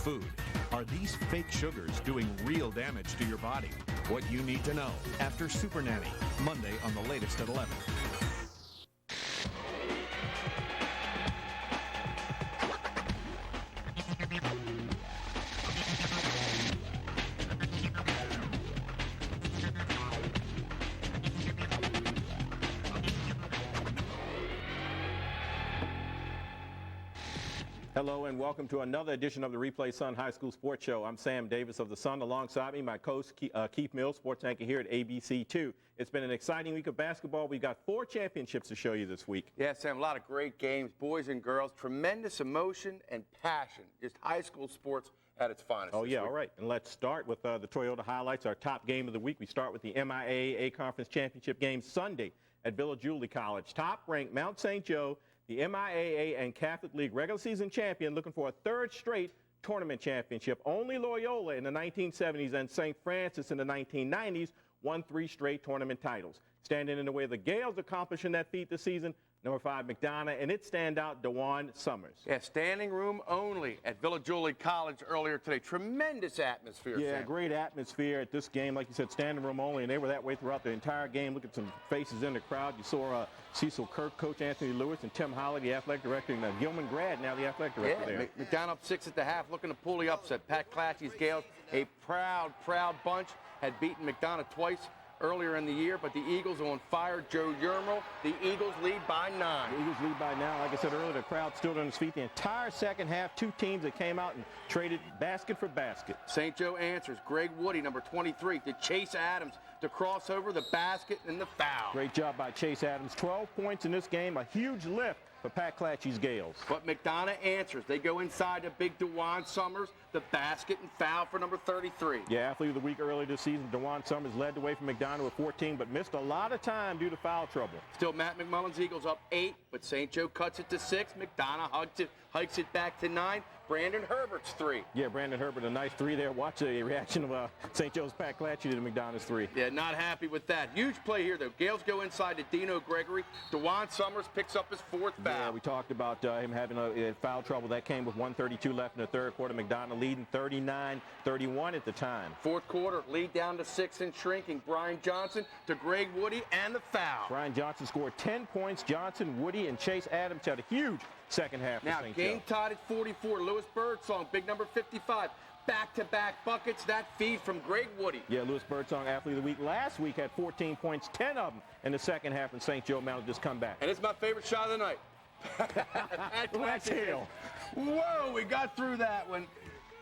food. Are these fake sugars doing real damage to your body? What you need to know after Super Nanny, Monday on the latest at 11. Hello and welcome to another edition of the Replay Sun High School Sports Show. I'm Sam Davis of the Sun. Alongside me, my coach Keith Mills, sports anchor here at ABC2. It's been an exciting week of basketball. We've got 4 championships to show you this week. Yeah, Sam, a lot of great games, boys and girls, tremendous emotion and passion. Just high school sports at its finest. Oh, yeah, all right. And let's start with the Toyota highlights, our top game of the week. We start with the MIAA Conference Championship game Sunday at Villa Julie College. Top-ranked Mount St. Joe, the MIAA and Catholic League regular season champion, looking for a third straight tournament championship. Only Loyola in the 1970s and St. Francis in the 1990s won 3 straight tournament titles. Standing in the way of the Gales accomplishing that feat this season, number 5 McDonough and its standout DeJuan Summers. Yeah, standing room only at Villa Julie College earlier today. Tremendous atmosphere, Yeah, Sam. great atmosphere at this game. Like you said, standing room only, and they were that way throughout the entire game. Look at some faces in the crowd. You saw Cecil Kirk, Coach Anthony Lewis, and Tim Holly, the athletic director, and Gilman grad, now the athletic director there. McDonough up 6 at the half, looking to pull the upset. Pat Clatchy's Gales, a proud bunch, had beaten McDonough twice earlier in the year, but the Eagles are on fire. Joe Yermel, the Eagles lead by 9. The Eagles lead by 9. Like I said earlier, the crowd stood on its feet the entire second half. 2 teams that came out and traded basket for basket. St. Joe answers. Greg Woody, number 23, to Chase Adams to cross over the basket and the foul. Great job by Chase Adams. 12 points in this game, a huge lift for Pat Clatchy's Gales. But McDonough answers. They go inside to big DeJuan Summers, the basket and foul for number 33. Yeah, athlete of the week earlier this season, DeJuan Summers led the way from McDonough with 14, but missed a lot of time due to foul trouble. Still Matt McMullen's Eagles up 8, but St. Joe cuts it to 6. McDonough hikes it back to 9. Brandon Herbert's 3. Yeah, Brandon Herbert, a nice 3 there. Watch the reaction of St. Joe's Pat Clatchy to McDonough's 3. Yeah, not happy with that. Huge play here, though. Gales go inside to Dino Gregory. DeJuan Summers picks up his 4th foul. Yeah, we talked about him having a foul trouble. That came with 1:32 left in the third quarter. McDonough leading 39-31 at the time. 4th quarter, lead down to 6 and shrinking. Brian Johnson to Greg Woody and the foul. Brian Johnson scored 10 points. Johnson, Woody, and Chase Adams had a huge second half. Now, game tied at 44. Lewis Birdsong, big number 55. Back-to-back buckets, that feed from Greg Woody. Yeah, Lewis Birdsong, athlete of the week. Last week had 14 points, 10 of them in the second half, and St. Joe mounted this comeback. And it's my favorite shot of the night. Let's hail. Whoa, we got through that one.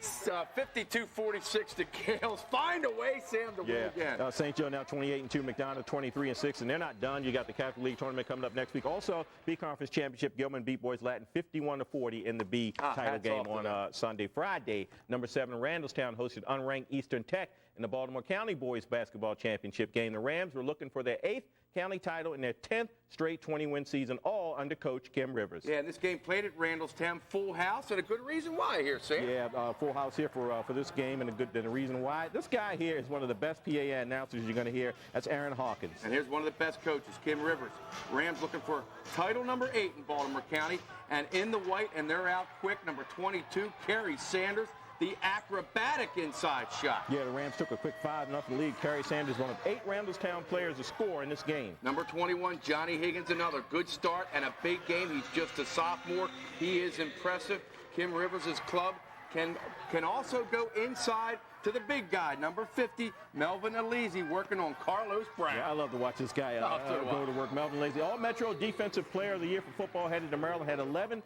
52-46 to Gales. Find a way, Sam, to win again. St. Joe now 28-2, McDonough 23-6, and they're not done. You got the Catholic League tournament coming up next week. Also, B Conference Championship, Gilman beat Boys Latin 51-40 in the B title game on Sunday. Friday, number 7 Randallstown hosted unranked Eastern Tech in the Baltimore County Boys Basketball Championship game. The Rams were looking for their 8th county title in their 10th straight 20-win season, all under Coach Kim Rivers. Yeah, and this game played at Randallstown, full house, and a good reason why here, Sam. Yeah, full house here for this game, and a reason why. This guy here is one of the best PA announcers you're going to hear. That's Aaron Hawkins. And here's one of the best coaches, Kim Rivers. Rams looking for title number 8 in Baltimore County, and in the white, and they're out quick, number 22, Kerry Sanders. The acrobatic inside shot. Yeah, the Rams took a quick 5-0 lead. Kerry Sanders, one of 8 Randallstown players to score in this game. Number 21, Johnny Higgins, another good start and a big game. He's just a sophomore. He is impressive. Kim Rivers' club can also go inside to the big guy, number 50, Melvin Alizi, working on Carlos Brown. Yeah, I love to watch this guy go to work. Melvin Alizi, All-Metro Defensive Player of the Year for football, headed to Maryland, had 11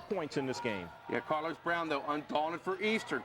points in this game. Yeah, Carlos Brown, though, undaunted for Eastern.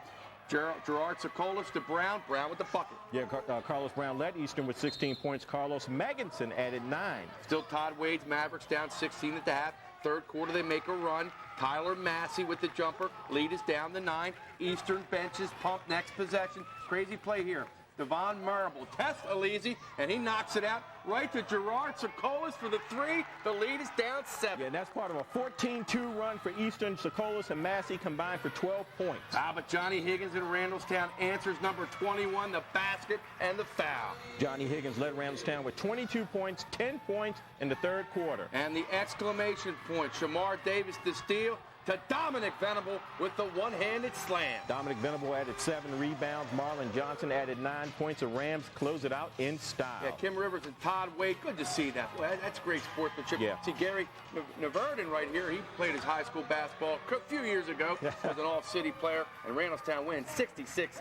Gerard Sokolis to Brown with the bucket. Yeah, Carlos Brown led Eastern with 16 points. Carlos Megginson added 9. Still Todd Wade's Mavericks down 16 at the half. Third quarter, they make a run. Tyler Massey with the jumper. Lead is down to 9. Eastern benches pump next possession. Crazy play here. Devon Marable tests Alizi, and he knocks it out right to Gerard Sokolis for the 3. The lead is down 7. Yeah, and that's part of a 14-2 run for Eastern. Sokolis and Massey combined for 12 points. But Johnny Higgins in Randallstown answers number 21, the basket and the foul. Johnny Higgins led Randallstown with 22 points, 10 points in the third quarter. And the exclamation point, Shamar Davis to steal. to Dominic Venable with the one-handed slam. Dominic Venable added 7 rebounds. Marlon Johnson added 9 points. The Rams close it out in style. Yeah, Kim Rivers and Todd Wade, good to see that. Well, that's great sportsmanship. Yeah. See, Gary Naverden right here, he played his high school basketball a few years ago. Was an all-city player, and Randallstown wins 66-54.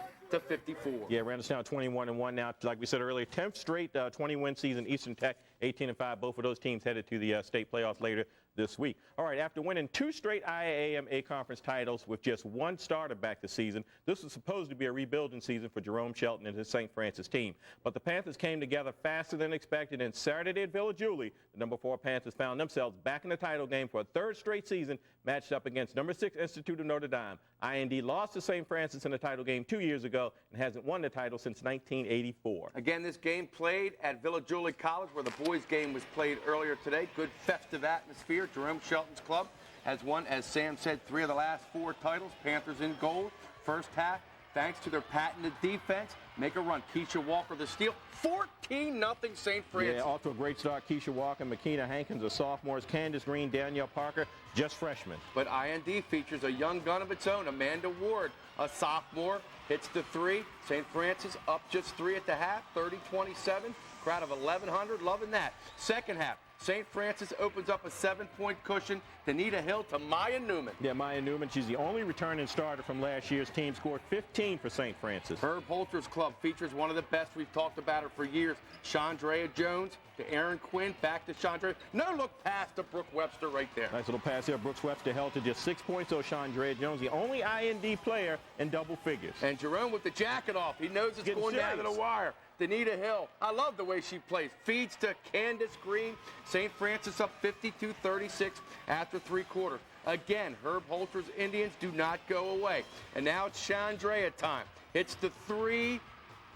Yeah, Randallstown 21-1 now. Like we said earlier, 10th straight 20-win season. Eastern Tech 18-5. Both of those teams headed to the state playoffs later this week. All right, after winning 2 straight IAAM A-Conference titles with just 1 starter back this season, this was supposed to be a rebuilding season for Jerome Shelton and his St. Francis team. But the Panthers came together faster than expected, and Saturday at Villa Julie, the number 4 Panthers found themselves back in the title game for a 3rd straight season, matched up against number 6 Institute of Notre Dame. IND lost to St. Francis in the title game 2 years ago and hasn't won the title since 1984. Again, this game played at Villa Julie College, where the boys' game was played earlier today. Good festive atmosphere. Jerome Shelton's club has won, as Sam said, 3 of the last 4 titles. Panthers in gold. First half, thanks to their patented defense, make a run. Keisha Walker the steal. 14-0 St. Francis. Yeah, off to a great start. Keisha Walker, McKenna Hankins, the sophomores. Candace Green, Danielle Parker, just freshmen. But IND features a young gun of its own. Amanda Ward, a sophomore, hits the 3. St. Francis up just 3 at the half, 30-27. Crowd of 1,100, loving that. Second half, St. Francis opens up a 7-point cushion. Danita Hill to Maya Newman. Yeah, Maya Newman, she's the only returning starter from last year's team, scored 15 for St. Francis. Herb Holter's club features one of the best. We've talked about her for years. Chandrea Jones to Aaron Quinn, back to Chandrea. No look pass to Brooke Webster right there. Nice little pass there. Brooks Webster held to just 6 points, though. Chandrea Jones, the only IND player in double figures. And Jerome with the jacket off. He knows it's going down to the wire. Danita Hill, I love the way she plays. Feeds to Candace Green. St. Francis up 52-36 after 3 quarters. Again, Herb Holter's Indians do not go away. And now it's Chandrea time. Hits the 3,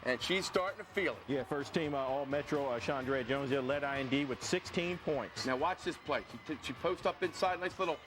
and she's starting to feel it. Yeah, first team All-Metro, Chandrea Jones there led IND with 16 points. Now watch this play. She posts up inside, nice little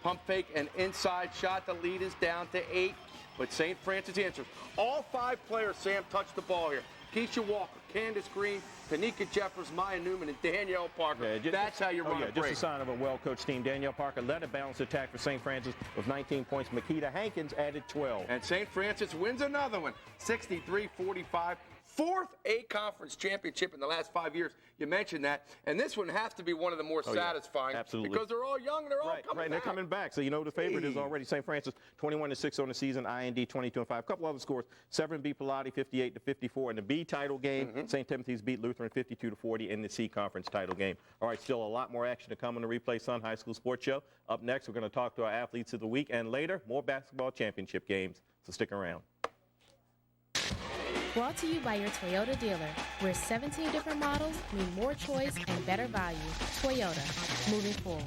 pump fake and inside shot. The lead is down to 8, but St. Francis answers. All 5 players, Sam, touched the ball here. Keisha Walker, Candace Green, Tanika Jeffers, Maya Newman, and Danielle Parker. Yeah, that's how you run a break. Just a sign of a well-coached team. Danielle Parker led a balanced attack for St. Francis with 19 points. Makita Hankins added 12. And St. Francis wins another one, 63-45. 4th A-Conference championship in the last 5 years. You mentioned that. And this one has to be one of the more satisfying. Absolutely. Because they're all young and they're all coming back. Right, they're coming back. So you know the favorite is already St. Francis, 21-6 on the season, IND 22-5. A couple other scores, Severn beat Pilati 58-54 in the B title game. St. Timothy's beat Lutheran 52-40 in the C Conference title game. All right, still a lot more action to come on the Replay Sun High School Sports Show. Up next, we're going to talk to our athletes of the week, and later, more basketball championship games. So stick around. Brought to you by your Toyota dealer, where 17 different models mean more choice and better value. Toyota, moving forward.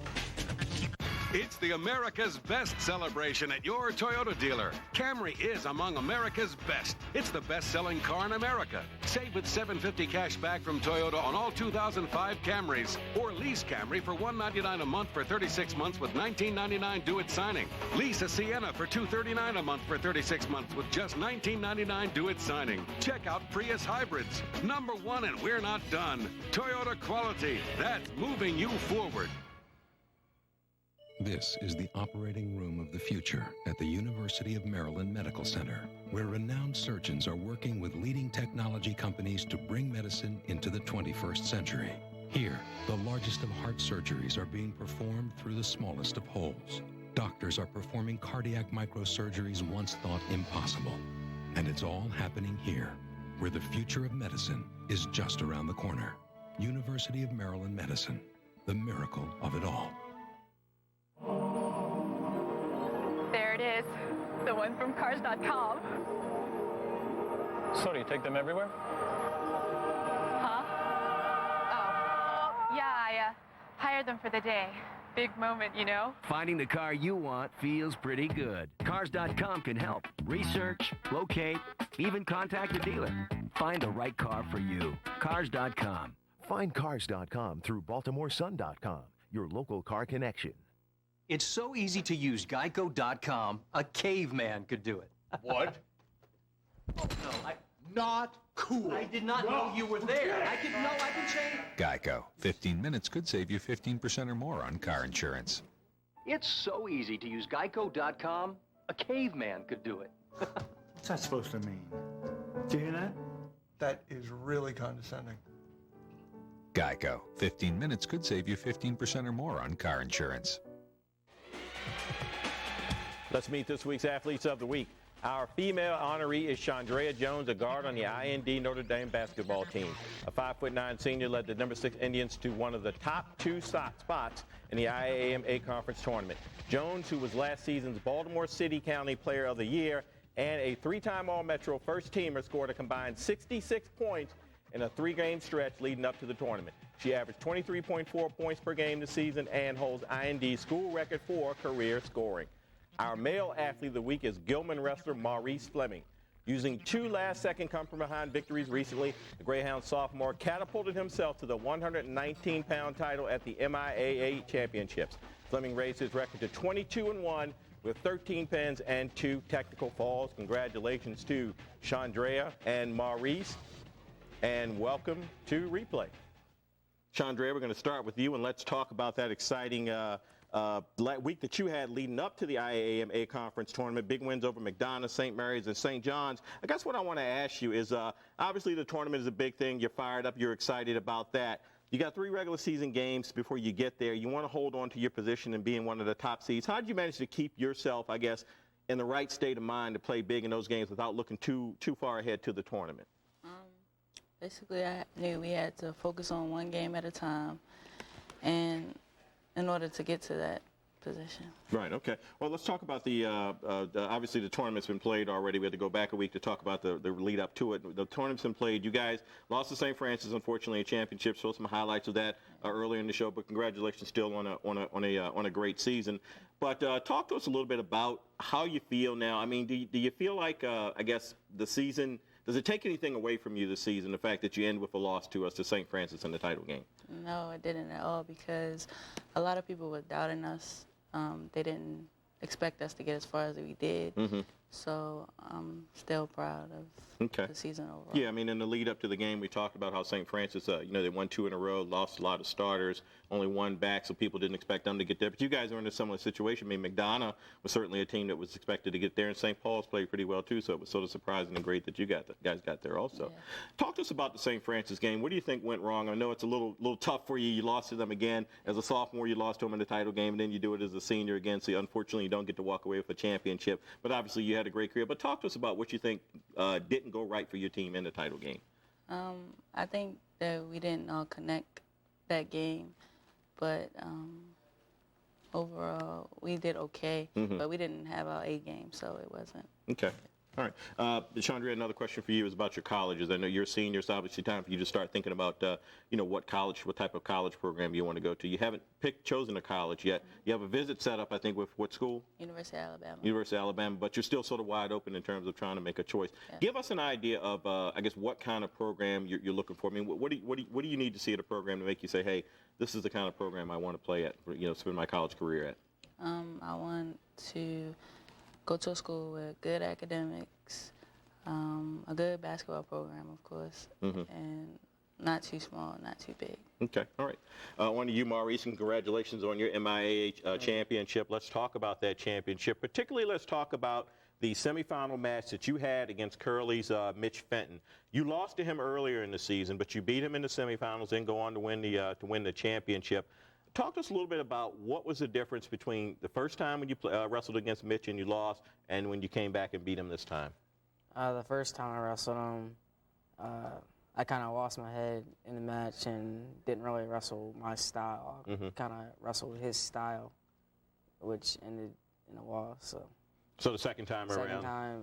It's the America's Best celebration at your Toyota dealer. Camry is among America's best. It's the best-selling car in America. Save with $750 cash back from Toyota on all 2005 Camrys. Or lease Camry for $199 a month for 36 months with $19.99 due at signing. Lease a Sienna for $239 a month for 36 months with just $19.99 due at signing. Check out Prius Hybrids. #1, and we're not done. Toyota quality. That's moving you forward. This is the operating room of the future at the University of Maryland Medical Center, where renowned surgeons are working with leading technology companies to bring medicine into the 21st century. Here, the largest of heart surgeries are being performed through the smallest of holes. Doctors are performing cardiac microsurgeries once thought impossible. And it's all happening here, where the future of medicine is just around the corner. University of Maryland Medicine, the miracle of it all. There it is, the one from Cars.com. So do you take them everywhere? Huh? Oh, yeah, I hired them for the day. Big moment, you know? Finding the car you want feels pretty good. Cars.com can help. Research, locate, even contact the dealer. Find the right car for you. Cars.com. Find Cars.com through BaltimoreSun.com, your local car connection. It's so easy to use. Geico.com. A caveman could do it. What? Oh, no, not cool. I did not know you were there. I can change. Geico. 15 minutes could save you 15% or more on car insurance. It's so easy to use Geico.com, a caveman could do it. What's that supposed to mean? Do you hear that? That is really condescending. Geico. 15 minutes could save you 15% or more on car insurance. Let's meet this week's Athletes of the Week. Our female honoree is Chandrea Jones, a guard on the IND Notre Dame basketball team. A 5'9" senior led the number 6 Indians to one of the top 2 spots in the IAAMA conference tournament. Jones, who was last season's Baltimore City County Player of the Year and a 3-time All-Metro first teamer, scored a combined 66 points in a 3-game stretch leading up to the tournament. She averaged 23.4 points per game this season and holds IND's school record for career scoring. Our male athlete of the week is Gilman wrestler Maurice Fleming. Using 2 last-second come-from-behind victories recently, the Greyhound sophomore catapulted himself to the 119-pound title at the MIAA Championships. Fleming raised his record to 22-1 with 13 pins and 2 technical falls. Congratulations to Chandrea and Maurice, and welcome to Replay. Chandrea, we're going to start with you, and let's talk about that exciting week that you had leading up to the IAAMA conference tournament. Big wins over McDonough, St. Mary's, and St. John's. I guess what I want to ask you is, obviously the tournament is a big thing. You're fired up. You're excited about that. You got 3 regular season games before you get there. You want to hold on to your position and being one of the top seeds. How did you manage to keep yourself, I guess, in the right state of mind to play big in those games without looking too far ahead to the tournament? Basically, I knew we had to focus on one game at a time, and in order to get to that position. Right, okay. Well, let's talk about obviously the tournament's been played already. We had to go back a week to talk about the lead up to it. The tournament's been played. You guys lost to St. Francis, unfortunately, in championship. Saw some highlights of that earlier in the show, but congratulations still on a great season. But talk to us a little bit about how you feel now. I mean, do you feel like, I guess, the season, does it take anything away from you this season, the fact that you end with a loss to St. Francis in the title game? No, it didn't at all, because a lot of people were doubting us. They didn't expect us to get as far as we did. Mm-hmm. So I'm still proud of the season overall. Yeah, I mean, in the lead up to the game, we talked about how St. Francis, they won 2 in a row, lost a lot of starters, only 1 back, so people didn't expect them to get there. But you guys are in a similar situation. I mean, McDonough was certainly a team that was expected to get there, and St. Paul's played pretty well too, so it was sort of surprising and great that you guys got there also. Yeah. Talk to us about the St. Francis game. What do you think went wrong? I know it's a little tough for you. You lost to them again. As a sophomore, you lost to them in the title game, and then you do it as a senior again, so unfortunately you don't get to walk away with a championship. But obviously you had a great career. But talk to us about what you think didn't go right for your team in the title game. I think that we didn't all connect that game, but overall we did okay, but we didn't have our A game, so it wasn't. Okay. All right. Chandrea, another question for you is about your colleges. I know you're a senior. It's obviously time for you to start thinking about, what type of college program you want to go to. You haven't chosen a college yet. You have a visit set up, I think, with what school? University of Alabama. University of Alabama, but you're still sort of wide open in terms of trying to make a choice. Yeah. Give us an idea of, I guess, what kind of program you're looking for. I mean, what do you need to see at a program to make you say, hey, this is the kind of program I want to play at, spend my college career at? I want to go to a school with good academics, a good basketball program, of course, and not too small, not too big. Okay, all right. On to you, Maurice, and congratulations on your MIAA championship. Let's talk about that championship. Particularly, let's talk about the semifinal match that you had against Curley's Mitch Fenton. You lost to him earlier in the season, but you beat him in the semifinals and go on to win the championship. Talk to us a little bit about what was the difference between the first time when you wrestled against Mitch and you lost, and when you came back and beat him this time. The first time I wrestled him, I kind of lost my head in the match and didn't really wrestle my style. I kind of wrestled his style, which ended in a loss. So the second time around? Second time,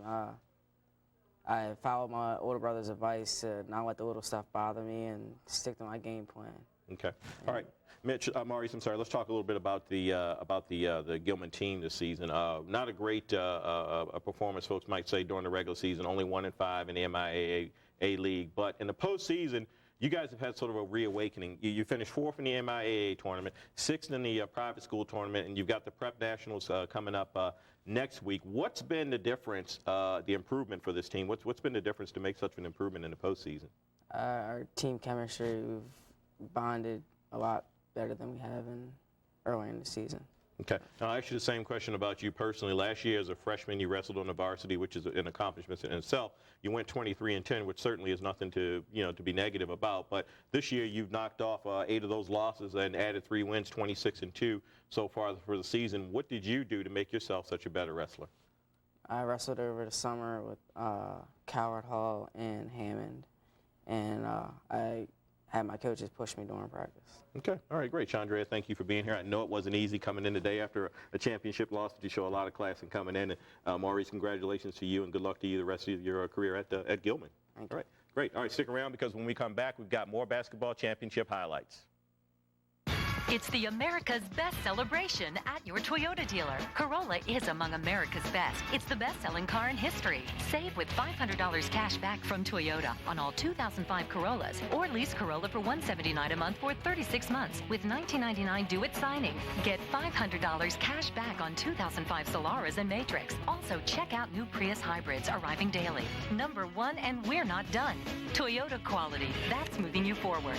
I followed my older brother's advice to not let the little stuff bother me and stick to my game plan. Okay. All right. Maurice, I'm sorry. Let's talk a little bit about the Gilman team this season. Not a great performance, folks might say, during the regular season. Only 1-5 in the MIAA league. But in the postseason, you guys have had sort of a reawakening. You finished 4th in the MIAA tournament, 6th in the private school tournament, and you've got the Prep Nationals coming up next week. What's been the difference, the improvement for this team? What's been the difference to make such an improvement in the postseason? Our team chemistry, we've bonded a lot better than we have earlier in the season. Okay. Now, I'll ask you the same question about you personally. Last year, as a freshman, you wrestled on the varsity, which is an accomplishment in itself. You went 23-10, which certainly is nothing to be negative about. But this year, you've knocked off 8 of those losses and added 3 wins, 26-2 so far for the season. What did you do to make yourself such a better wrestler? I wrestled over the summer with Coward Hall and Hammond, and I had my coaches push me during practice. Okay. All right, great. Chandrea, thank you for being here. I know it wasn't easy coming in today after a championship loss, but you show a lot of class in coming in. And Maurice, congratulations to you, and good luck to you the rest of your career at Gilman. Thank you. All right, great. All right, stick around, because when we come back, we've got more basketball championship highlights. It's the America's Best celebration at your Toyota dealer. Corolla is among America's best. It's the best-selling car in history. Save with $500 cash back from Toyota on all 2005 Corollas, or lease Corolla for $179 a month for 36 months with $19.99 due at signing. Get $500 cash back on 2005 Solaras and Matrix. Also, check out new Prius hybrids arriving daily. Number 1, and we're not done. Toyota quality. That's moving you forward.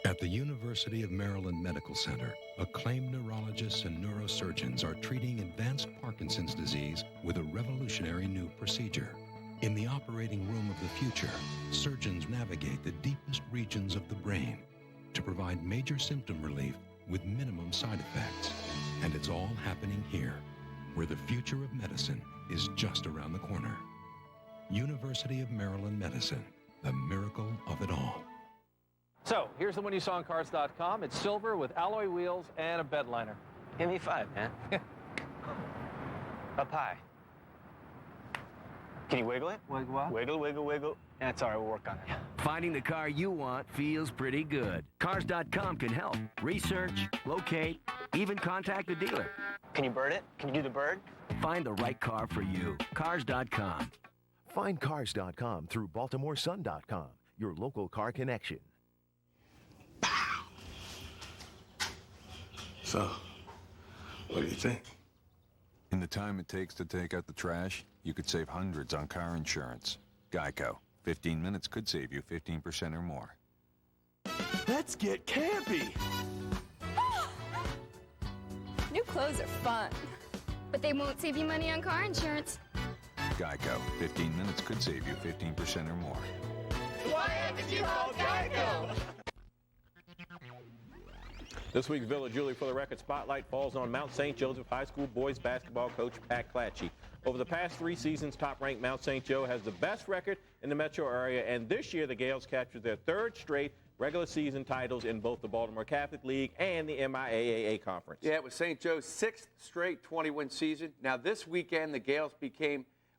At the University of Maryland Medical Center, acclaimed neurologists and neurosurgeons are treating advanced Parkinson's disease with a revolutionary new procedure. In the operating room of the future, surgeons navigate the deepest regions of the brain to provide major symptom relief with minimum side effects. And it's all happening here, where the future of medicine is just around the corner. University of Maryland Medicine, the miracle of it all. So, here's the one you saw on Cars.com. It's silver with alloy wheels and a bed liner. Give me 5, man. Up high. Can you wiggle it? Wiggle what? Wiggle, wiggle, wiggle. That's all right, we'll work on it. Finding the car you want feels pretty good. Cars.com can help. Research, locate, even contact the dealer. Can you bird it? Can you do the bird? Find the right car for you. Cars.com. Find Cars.com through BaltimoreSun.com, your local car connection. So, what do you think? In the time it takes to take out the trash, you could save hundreds on car insurance. Geico. 15 minutes could save you 15% or more. Let's get campy! New clothes are fun, but they won't save you money on car insurance. Geico. 15 minutes could save you 15% or more. Why haven't you called Geico? This week's Villa Julie for the Record Spotlight falls on Mount St. Joseph High School boys basketball coach Pat Clatchey. Over the past 3 seasons, top-ranked Mount St. Joe has the best record in the metro area, and this year the Gales captured their 3rd straight regular season titles in both the Baltimore Catholic League and the MIAA Conference. Yeah, it was St. Joe's 6th straight 20-win season. Now this weekend the Gales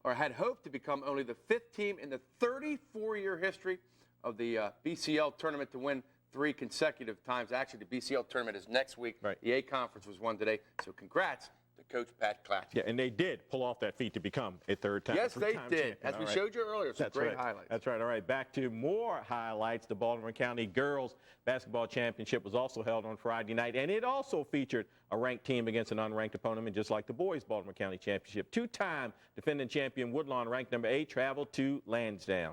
had hoped to become only the 5th team in the 34-year history of the BCL tournament to win 3 consecutive times. Actually, the BCL tournament is next week. Right. The A Conference was won today. So congrats to Coach Pat Clatchey. Yeah, and they did pull off that feat to become a 3rd time. Yes, they did. Champion. As we showed you earlier, some great highlights. That's right. All right, back to more highlights. The Baltimore County Girls Basketball Championship was also held on Friday night, and it also featured a ranked team against an unranked opponent. And just like the boys Baltimore County Championship, 2-time defending champion Woodlawn, ranked number 8, traveled to Lansdowne.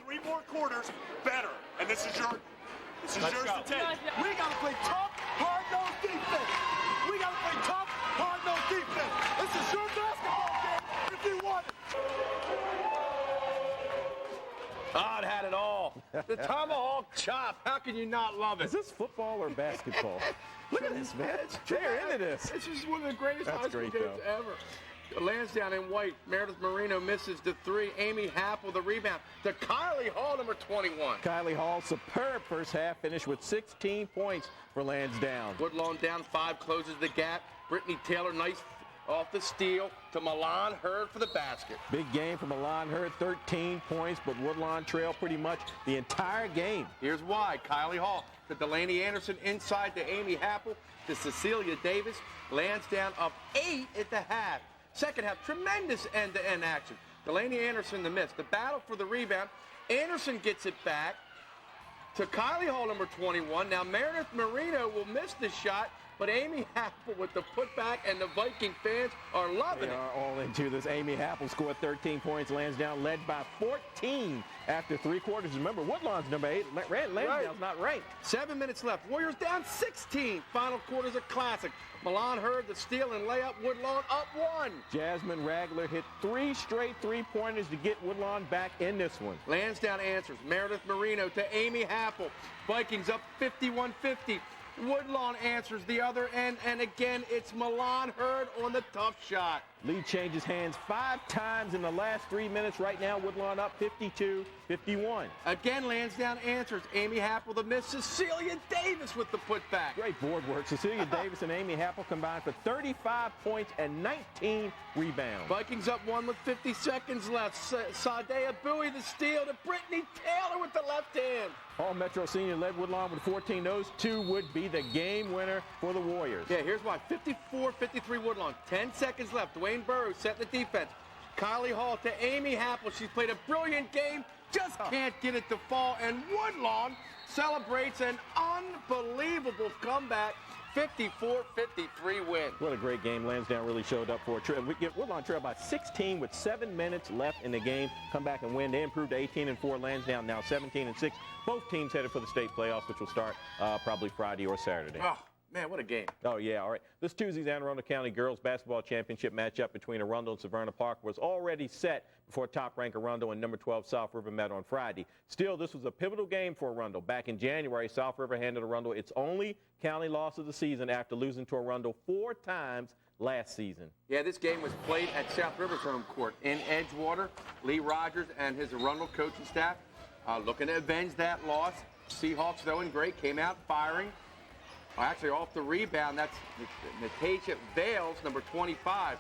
3 more quarters, better. And this is yours to take. We got to play tough, hard-nosed defense. We got to play tough, hard-nosed defense. This is your basketball game if you want it. Oh, it had it all. The tomahawk chop. How can you not love it? Is this football or basketball? Look at this, man. They're into this. It's just one of the greatest high school games though. ever. Lansdowne in white. Meredith Marino misses the 3. Amy Happel the rebound to Kylie Hall, number 21. Kylie Hall, superb first half, finished with 16 points for Lansdowne. Woodlawn down 5, closes the gap. Brittany Taylor, nice off the steal to Milan Hurd for the basket. Big game for Milan Hurd, 13 points, but Woodlawn trailed pretty much the entire game. Here's why. Kylie Hall to Delaney Anderson, inside to Amy Happel, to Cecilia Davis. Lansdowne up 8 at the half. Second half, tremendous end-to-end action. Delaney Anderson the miss. The battle for the rebound. Anderson gets it back to Kylie Hall, number 21. Now Meredith Marino will miss the shot, but Amy Happel with the putback, and the Viking fans are loving it. They are all into this. Amy Happel scored 13 points. Lansdowne led by 14 after 3 quarters. Remember, Woodlawn's number 8. Lansdowne's not ranked. 7 minutes left. Warriors down 16. Final quarter's a classic. Milan Hurd the steal and layup. Woodlawn up 1. Jasmine Ragler hit 3 straight 3-pointers to get Woodlawn back in this one. Lansdowne answers. Meredith Marino to Amy Happel. Vikings up 51-50. Woodlawn answers the other end, and again, it's Milan Hurd on the tough shot. Lead changes hands 5 times in the last 3 minutes. Right now, Woodlawn up 52-51. Again, Lansdowne answers. Amy Happel the miss. Cecilia Davis with the putback. Great board work. Cecilia Davis and Amy Happel combined for 35 points and 19 rebounds. Vikings up 1 with 50 seconds left. Sadea Bowie the steal to Brittany Taylor with the left hand. All Metro Senior led Woodlawn with 14. Those 2 would be the game winner for the Warriors. Yeah, here's why. 54-53 Woodlawn. 10 seconds left. Dwayne Burrows set the defense. Kylie Hall to Amy Happel. She's played a brilliant game. Just can't get it to fall. And Woodlawn celebrates an unbelievable comeback. 54-53 win. What a great game. Lansdowne really showed up for it. We get Woodlawn trail by 16 with 7 minutes left in the game. Come back and win. They improved to 18-4. Lansdowne now 17-6. Both teams headed for the state playoffs, which will start probably Friday or Saturday. Oh, man, what a game. Oh, yeah, all right. This Tuesday's Anne Arundel County Girls Basketball Championship matchup between Arundel and Severna Park was already set before top-ranked Arundel and number 12 South River met on Friday. Still, this was a pivotal game for Arundel. Back in January, South River handed Arundel its only county loss of the season after losing to Arundel 4 times last season. Yeah, this game was played at South River's home court in Edgewater. Lee Rogers and his Arundel coaching staff looking to avenge that loss. Seahawks, though, in great, came out firing. Actually, off the rebound, that's Natasha Vales, number 25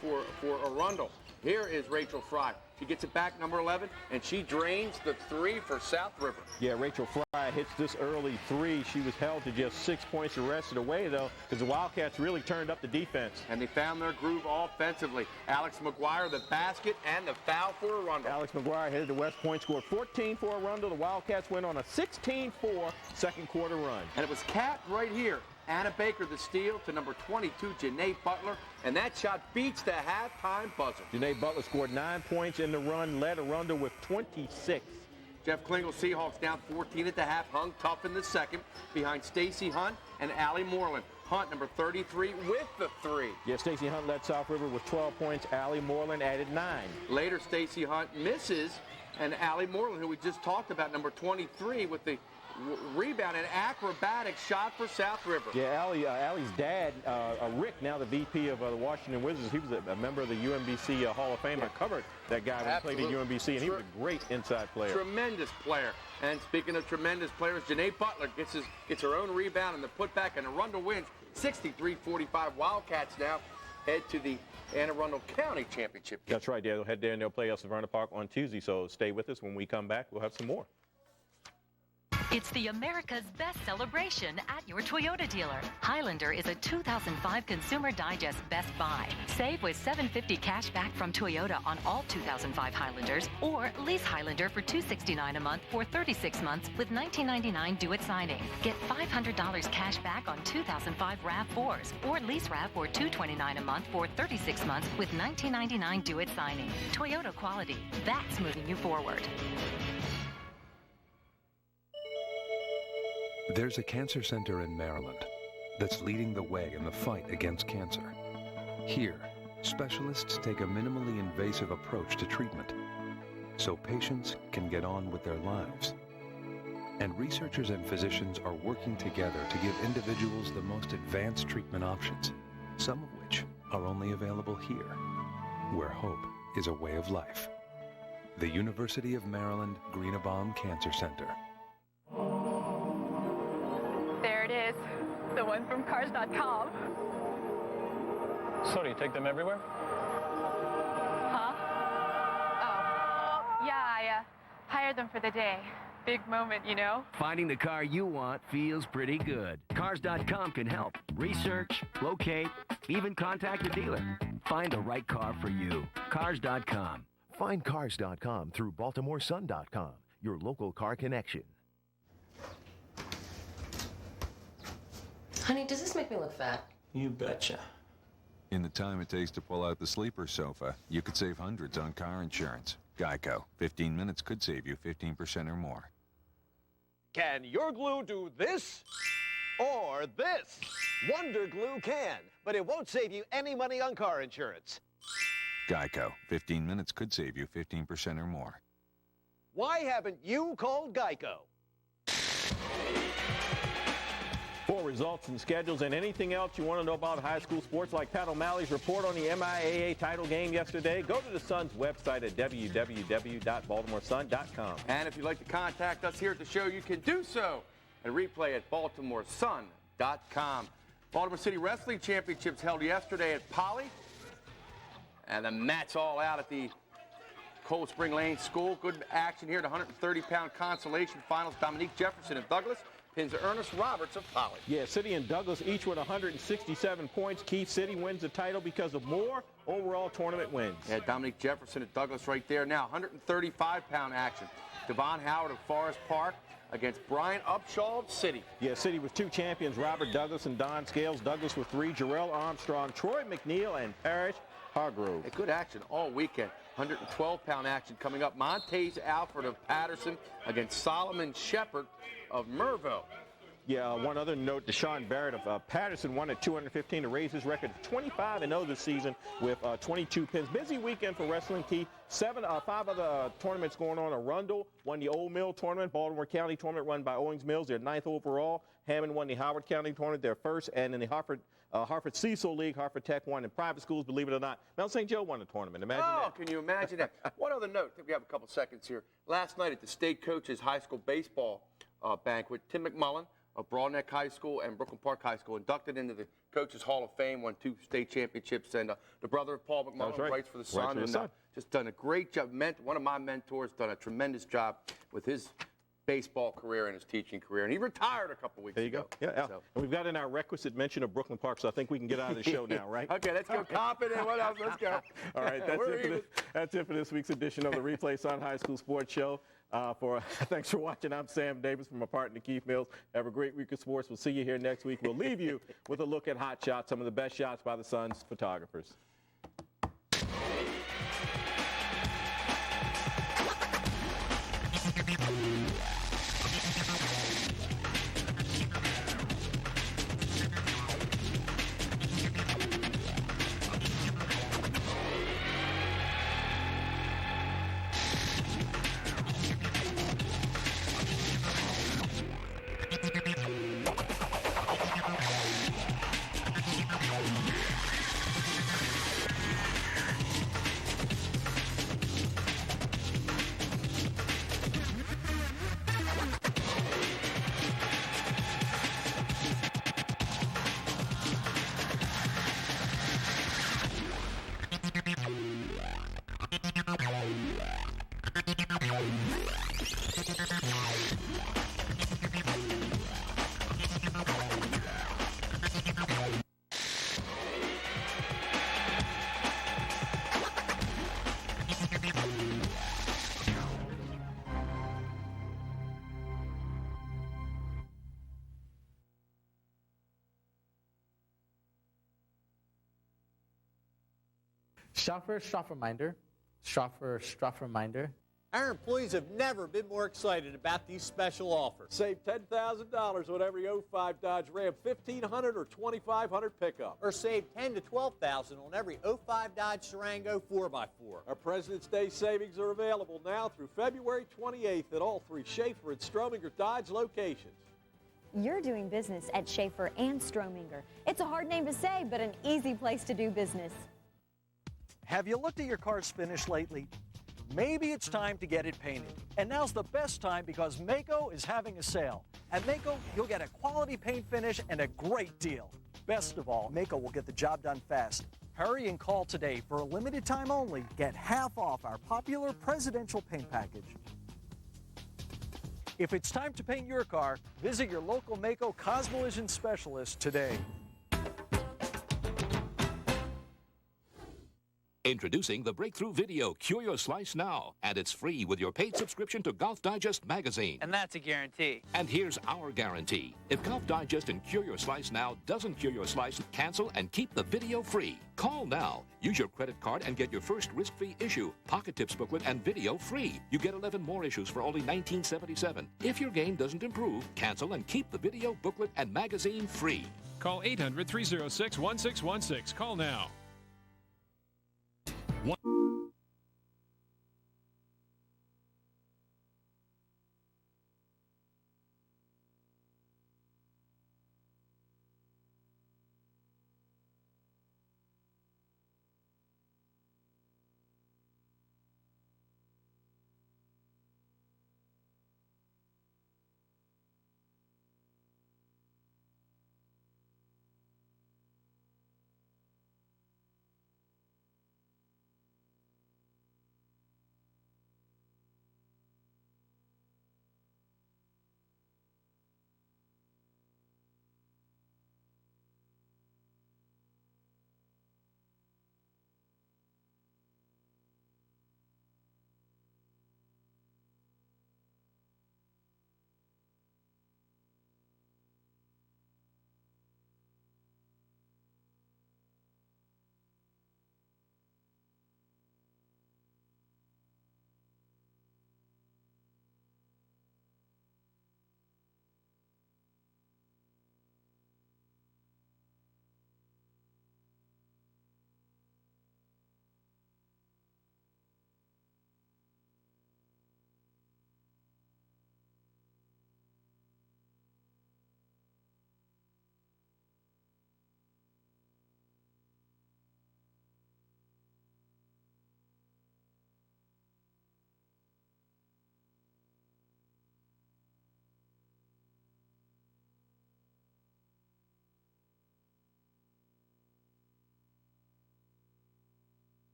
for Arundel. Here is Rachel Fry. She gets it back, number 11, and she drains the 3 for South River. Yeah, Rachel Fry hits this early 3. She was held to just 6 points the rest of the way, though, because the Wildcats really turned up the defense. And they found their groove offensively. Alex McGuire, the basket, and the foul for Arundel. Alex McGuire headed to West Point, scored 14 for Arundel. The Wildcats went on a 16-4 second quarter run. And it was capped right here. Anna Baker the steal to number 22, Janae Butler, and that shot beats the halftime buzzer. Janae Butler scored 9 points in the run, led Arundel with 26. Jeff Klingel Seahawks down 14 at the half, hung tough in the second behind Stacy Hunt and Allie Moreland. Hunt, number 33, with the 3. Yeah, Stacy Hunt led South River with 12 points. Allie Moreland added 9. Later, Stacy Hunt misses, and Allie Moreland, who we just talked about, number 23, with the rebound, an acrobatic shot for South River. Yeah, Allie's dad, Rick, now the VP of the Washington Wizards, he was a member of the UMBC Hall of Fame. I covered that guy when he played at UMBC, and he was a great inside player. Tremendous player. And speaking of tremendous players, Janae Butler gets her own rebound and the putback, and Arundel wins 63-45. Wildcats now head to the Anne Arundel County Championship. That's right. They'll head there and they'll play us Severna Park on Tuesday, so stay with us. When we come back, we'll have some more. It's the America's Best celebration at your Toyota dealer. Highlander is a 2005 Consumer Digest Best Buy. Save with $750 cash back from Toyota on all 2005 Highlanders, or lease Highlander for $269 a month for 36 months with $19.99 due at signing. Get $500 cash back on 2005 RAV4s, or lease RAV for $229 a month for 36 months with $19.99 due at signing. Toyota quality, that's moving you forward. There's a cancer center in Maryland that's leading the way in the fight against cancer. Here, specialists take a minimally invasive approach to treatment so patients can get on with their lives. And researchers and physicians are working together to give individuals the most advanced treatment options, some of which are only available here, where hope is a way of life. The University of Maryland Greenebaum Cancer Center. There it is, the one from Cars.com. So do you take them everywhere? Huh? Oh, yeah, I hired them for the day. Big moment, you know? Finding the car you want feels pretty good. Cars.com can help. Research, locate, even contact the dealer. Find the right car for you. Cars.com. Find Cars.com through BaltimoreSun.com, your local car connection. Honey, does this make me look fat? You betcha. In the time it takes to pull out the sleeper sofa, you could save hundreds on car insurance. Geico. 15 minutes could save you 15% or more. Can your glue do this or this? Wonder Glue can, but it won't save you any money on car insurance. Geico. 15 minutes could save you 15% or more. Why haven't you called Geico? For results and schedules and anything else you want to know about high school sports, like Pat O'Malley's report on the MIAA title game yesterday, go to the Sun's website at www.baltimoresun.com. And if you'd like to contact us here at the show, you can do so and replay at baltimoresun.com. Baltimore City Wrestling Championships held yesterday at Poly. And the match all out at the Cold Spring Lane School. Good action here at 130-pound consolation finals. Dominique Jefferson of Douglas pins Ernest Roberts of Poly. Yeah, City and Douglas each with 167 points. Keith City wins the title because of more overall tournament wins. Yeah, Dominique Jefferson of Douglas right there. Now 135-pound action. Devon Howard of Forest Park against Brian Upshaw of City. Yeah, City with 2 champions, Robert Douglas and Don Scales. Douglas with 3, Jarrell Armstrong, Troy McNeil, and Parrish Hargrove. A good action all weekend. 112-pound action coming up. Montez Alford of Patterson against Solomon Shepard of Mervo. Yeah, one other note, Deshaun Barrett of Patterson won at 215 to raise his record to 25-0 this season with 22 pins. Busy weekend for wrestling, Keith. 5 other tournaments going on. Arundel won the Old Mill tournament. Baltimore County tournament run by Owings Mills, their 9th overall. Hammond won the Howard County tournament, their 1st. And in the Hartford Cecil League, Hartford Tech won in private schools, believe it or not. Mount St. Joe won the tournament. Imagine that. Can you imagine that? One other note, I think we have a couple seconds here. Last night at the state coaches high school baseball banquet, Tim McMullen of Broadneck High School and Brooklyn Park High School inducted into the Coaches Hall of Fame, won 2 state championships, and the brother of Paul McMullen writes for the Sun, just done a great job. One of my mentors done a tremendous job with his baseball career and his teaching career, and he retired a couple weeks ago. There you go. Yeah. So. And we've got in our requisite mention of Brooklyn Park, so I think we can get out of the show now, right? Okay, let's go. Cop it in. What else? Let's go. All right, that's it for this week's edition of the Replay Sun High School Sports Show. Thanks for watching. I'm Sam Davis from my partner Keith Mills. Have a great week of sports. We'll see you here next week. We'll leave you with a look at hot shots, some of the best shots by the Sun's photographers. Straffer reminder. Our employees have never been more excited about these special offers. Save $10,000 on every 05 Dodge Ram 1500 or 2500 pickup. Or save $10,000 to $12,000 on every 05 Dodge Durango 4x4. Our President's Day savings are available now through February 28th at all 3 Schaefer and Strominger Dodge locations. You're doing business at Schaefer and Strominger. It's a hard name to say, but an easy place to do business. Have you looked at your car's finish lately? Maybe it's time to get it painted. And now's the best time because Maaco is having a sale. At Maaco, you'll get a quality paint finish and a great deal. Best of all, Maaco will get the job done fast. Hurry and call today. For a limited time only, get half off our popular presidential paint package. If it's time to paint your car, visit your local Maaco Cosmovision specialist today. Introducing the breakthrough video, Cure Your Slice Now, and it's free with your paid subscription to Golf Digest magazine. And that's a guarantee. And here's our guarantee. If Golf Digest and Cure Your Slice Now doesn't cure your slice, cancel and keep the video free. Call now. Use your credit card and get your first risk-free issue, pocket tips booklet, and video free. You get 11 more issues for only $19.77. If your game doesn't improve, cancel and keep the video, booklet, and magazine free. Call 800-306-1616. Call now.